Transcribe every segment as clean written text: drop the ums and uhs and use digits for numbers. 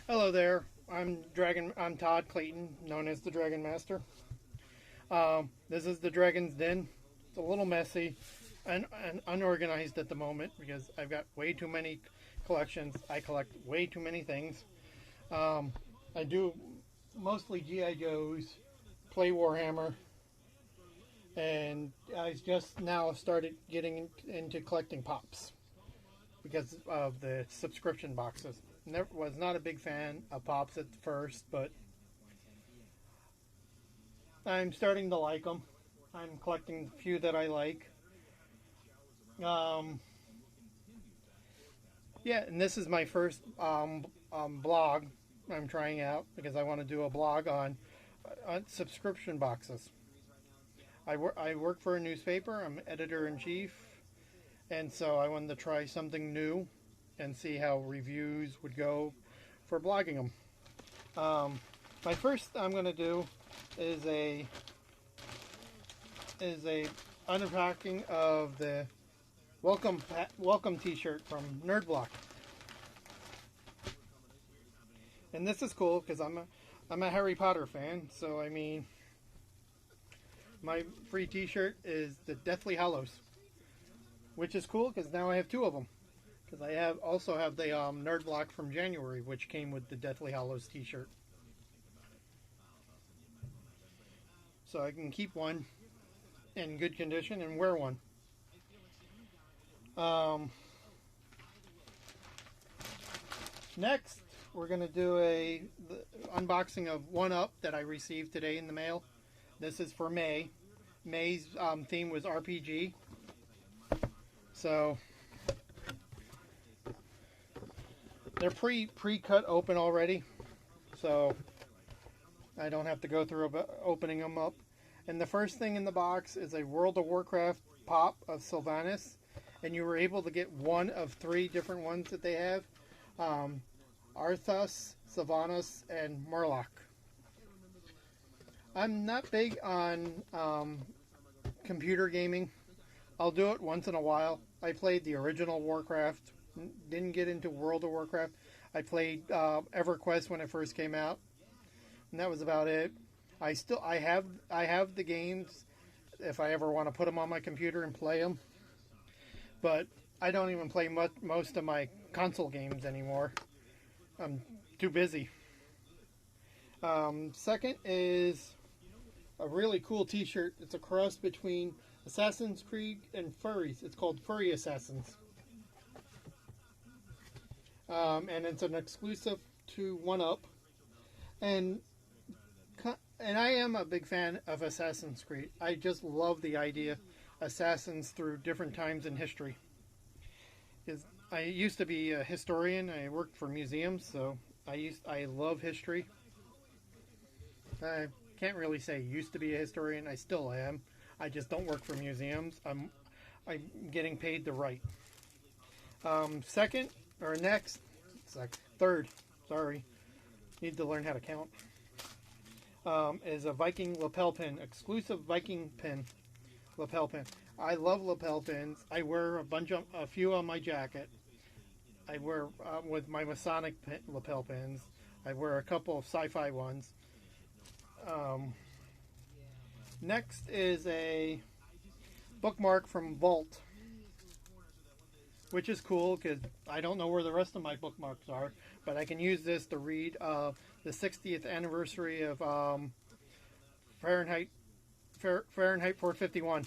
Hello there. I'm Todd Clayton, known as the Dragonmaster. This is the Dragon's Den. It's a little messy and unorganized at the moment because I've got way too many collections. I collect way too many things. I do mostly GI Joes, play Warhammer, and I just now started getting into collecting pops because of the subscription boxes. Never was not a big fan of pops at first, but I'm starting to like them. I'm collecting a few that I like. Um, yeah, and this is my first blog I'm trying out because I want to do a blog on subscription boxes. I work for a newspaper. I'm editor in chief, and so I wanted to try something new and see how reviews would go for blogging them. My first I'm going to do is a unpacking of the welcome T-shirt from Nerdblock, and this is cool because I'm a Harry Potter fan. So I mean, my free T-shirt is the Deathly Hallows, which is cool because now I have two of them. Because I also have the Nerd Block from January, which came with the Deathly Hallows T-shirt. So I can keep one in good condition and wear one. Next, we're going to do the unboxing of One Up that I received today in the mail. This is for May. May's theme was RPG. So they're pre-cut open already, so I don't have to go through opening them up. And the first thing in the box is a World of Warcraft pop of Sylvanas, and you were able to get one of three different ones that they have: Arthas, Sylvanas, and Murloc. I'm not big on computer gaming. I'll do it once in a while. I played the original Warcraft. Didn't get into World of Warcraft. I played EverQuest when it first came out, and that was about it. I have the games if I ever want to put them on my computer and play them, but I don't even play most of my console games anymore. I'm too busy. Second is a really cool T-shirt. It's a cross between Assassin's Creed and furries. It's called Furry Assassins. And it's an exclusive to One Up, and I am a big fan of Assassin's Creed. I just love the idea assassins through different times in history. I used to be a historian. I worked for museums, so I love history. I can't really say used to be a historian. I still am. I just don't work for museums. I'm getting paid to write. Third, sorry, need to learn how to count, is a Viking lapel pin, exclusive Viking pin, lapel pin. I love lapel pins. I wear a few on my jacket. I wear with my Masonic lapel pins. I wear a couple of sci-fi ones. Next is a bookmark from Vault, which is cool because I don't know where the rest of my bookmarks are, but I can use this to read the 60th anniversary of Fahrenheit 451,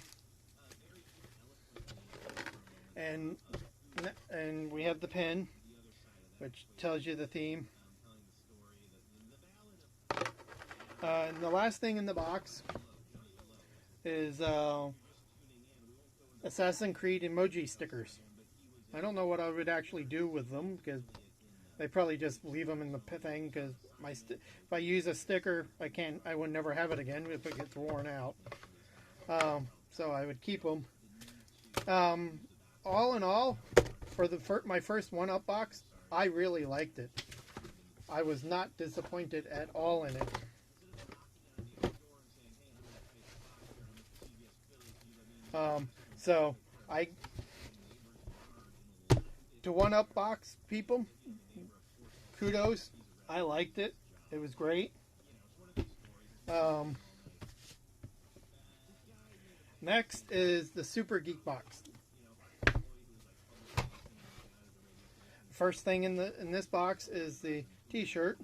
and we have the pin, which tells you the theme. And the last thing in the box is Assassin's Creed emoji stickers. I don't know what I would actually do with them because they probably just leave them in the thing. Because if I use a sticker, I would never have it again if it gets worn out. So I would keep them. All in all, for my first One Up box, I really liked it. I was not disappointed at all in it. So to One Up box people, kudos. I liked it. It was great. Um, Next is the Super Geek Box. First thing in this box is the T-shirt,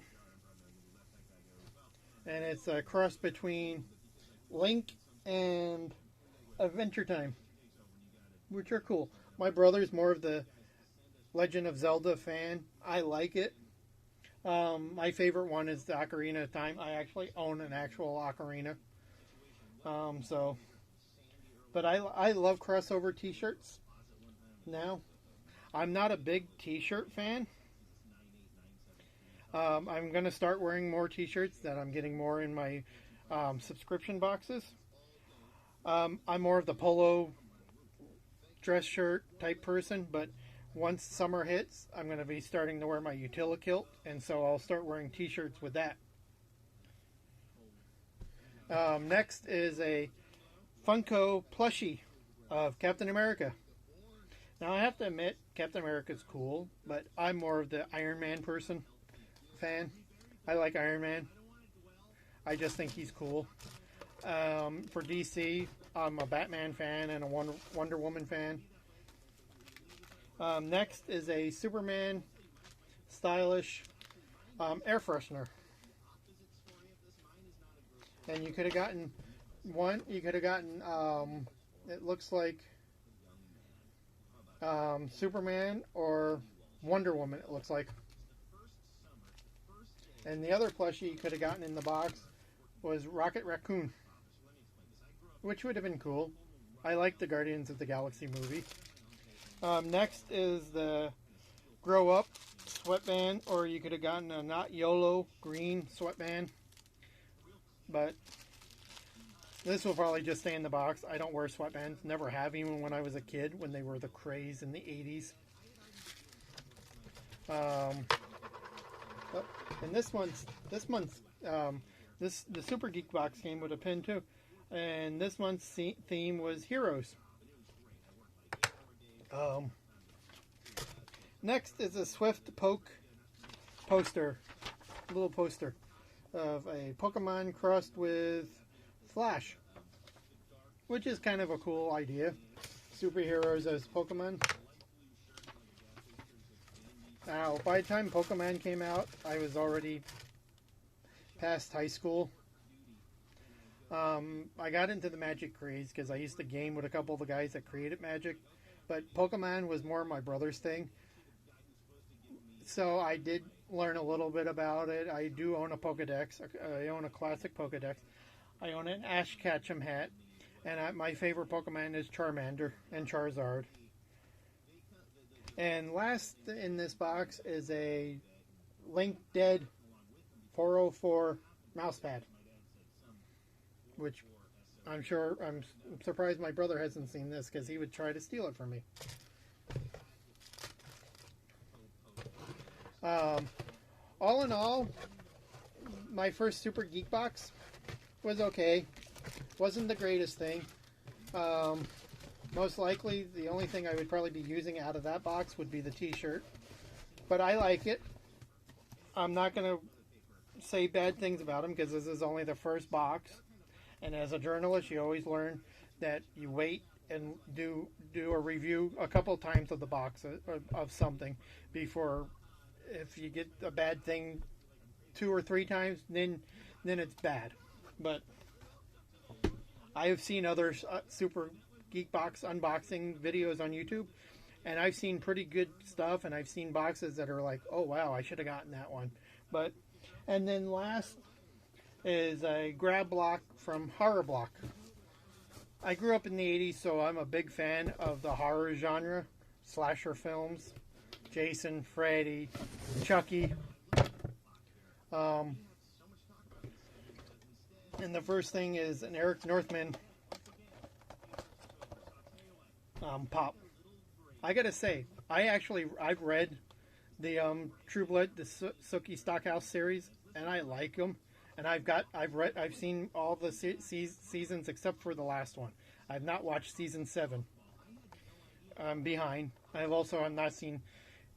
and it's a cross between Link and Adventure Time, which are cool. My brother's more of the Legend of Zelda fan. I like it. My favorite one is the Ocarina of Time. I actually own an actual ocarina. But I love crossover T-shirts now. I'm not a big T-shirt fan. I'm going to start wearing more T-shirts that I'm getting more in my subscription boxes. I'm more of the polo dress shirt type person, but once summer hits, I'm going to be starting to wear my utility kilt, and so I'll start wearing T-shirts with that. Next is a Funko plushie of Captain America. Now, I have to admit, Captain America's cool, but I'm more of the Iron Man fan. I like Iron Man. I just think he's cool. For DC, I'm a Batman fan and a Wonder Woman fan. Next is a Superman stylish air freshener. And you could have gotten one. You could have gotten, it looks like Superman or Wonder Woman, it looks like. And the other plushie you could have gotten in the box was Rocket Raccoon, which would have been cool. I like the Guardians of the Galaxy movie. Next is the Grow Up sweatband, or you could have gotten a Not YOLO green sweatband. But this will probably just stay in the box. I don't wear sweatbands. Never have, even when I was a kid, when they were the craze in the 80s. And the Super Geek Box came with a pin too. And this month's theme was Heroes. Next is a Swift Poke poster. Little poster of a Pokemon crossed with Flash, which is kind of a cool idea. Superheroes as Pokemon. Now, by the time Pokemon came out, I was already past high school. I got into the Magic craze because I used to game with a couple of the guys that created Magic, but Pokemon was more my brother's thing. So I did learn a little bit about it. I do own a Pokedex. I own a classic Pokedex. I own an Ash Ketchum hat. And my favorite Pokemon is Charmander and Charizard. And last in this box is a Link Dead 404 mousepad, which I'm surprised my brother hasn't seen this, because he would try to steal it from me. All in all, my first Super Geek Box was okay. Wasn't the greatest thing. Most likely, the only thing I would probably be using out of that box would be the T-shirt. But I like it. I'm not going to say bad things about them, because this is only the first box. And as a journalist, you always learn that you wait and do a review a couple times of the box of something before. If you get a bad thing 2 or 3 times, then it's bad. But I have seen other Super Geek Box unboxing videos on YouTube, and I've seen pretty good stuff, and I've seen boxes that are like, oh wow, I should have gotten that one. And then last is a grab block from Horror Block. I grew up in the 80s, so I'm a big fan of the horror genre, slasher films, Jason, Freddy, Chucky. And the first thing is an Eric Northman pop. I gotta say, I've read the True Blood, the Sookie Stockhouse series, and I like them. And I've seen all the seasons except for the last one. I've not watched season 7. I'm behind. I've not seen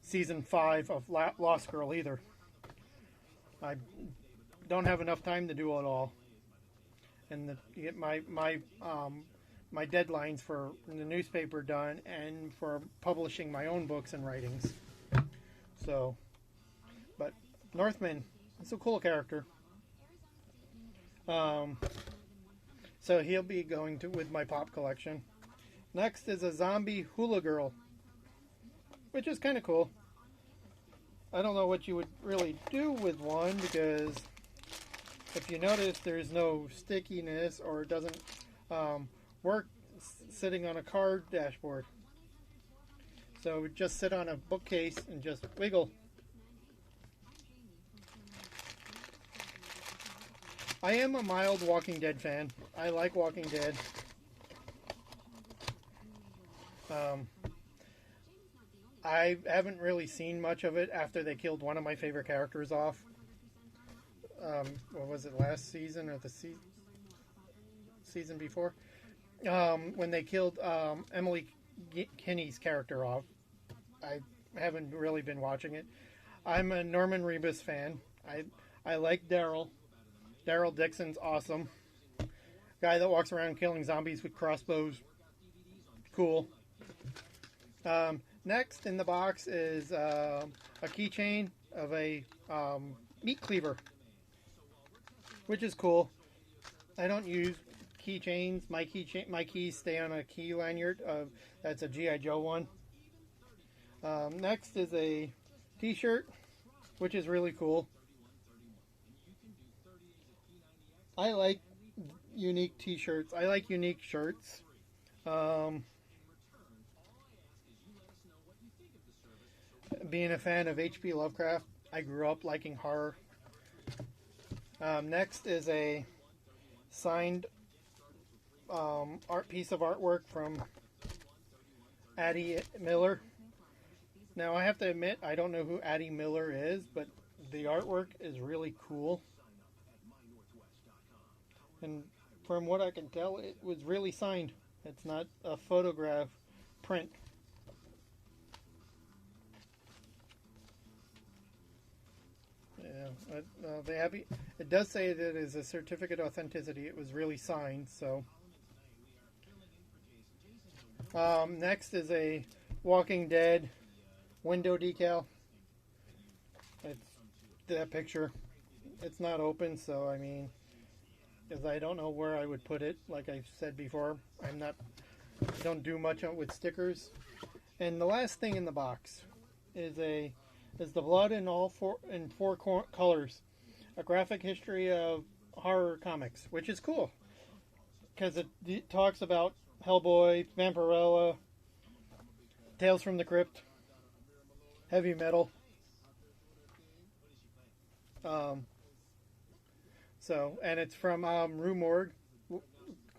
season 5 of Lost Girl either. I don't have enough time to do it all, and to get my deadlines for the newspaper done and for publishing my own books and writings. So, but Northman, it's a cool character. So he'll be going to with my pop collection. Next is a zombie hula girl, which is kind of cool. I don't know what you would really do with one, because if you notice, there's no stickiness, or it doesn't work sitting on a car dashboard. So just sit on a bookcase and just wiggle. I am a mild Walking Dead fan. I like Walking Dead. I haven't really seen much of it after they killed one of my favorite characters off. What was it, last season or the season before? When they killed Emily Kinney's character off. I haven't really been watching it. I'm a Norman Reedus fan. I like Daryl. Daryl Dixon's awesome. Guy that walks around killing zombies with crossbows. Cool. Next in the box is a keychain of a meat cleaver, which is cool. I don't use keychains. My keys stay on a key lanyard. That's a G.I. Joe one. Next is a t-shirt, which is really cool. I like unique t-shirts. I like unique shirts. Being a fan of H.P. Lovecraft, I grew up liking horror. Next is a signed art piece of artwork from Addie Miller. Now, I have to admit, I don't know who Addie Miller is, but the artwork is really cool. And from what I can tell, it was really signed. It's not a photograph print. Yeah, it does say that it is a certificate of authenticity. It was really signed, so. Next is a Walking Dead window decal. It's that picture. It's not open, so I mean, because I don't know where I would put it. Like I've said before, I don't do much with stickers. And the last thing in the box is the blood in four colors, a graphic history of horror comics, which is cool because it talks about Hellboy, Vampirella, Tales from the Crypt, heavy metal. And it's from Rue Morgue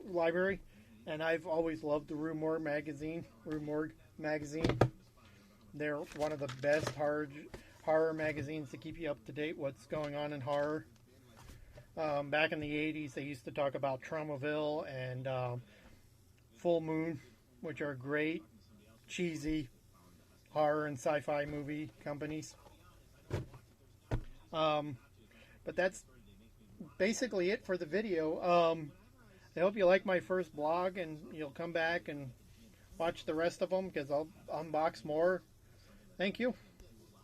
Library, and I've always loved the Rue Morgue magazine. They're one of the best horror magazines to keep you up to date what's going on in horror. Back in the 80s, they used to talk about Traumaville and Full Moon, which are great, cheesy horror and sci-fi movie companies. But that's basically it for the video. I hope you like my first blog, and you'll come back and watch the rest of them, because I'll unbox more. Thank you.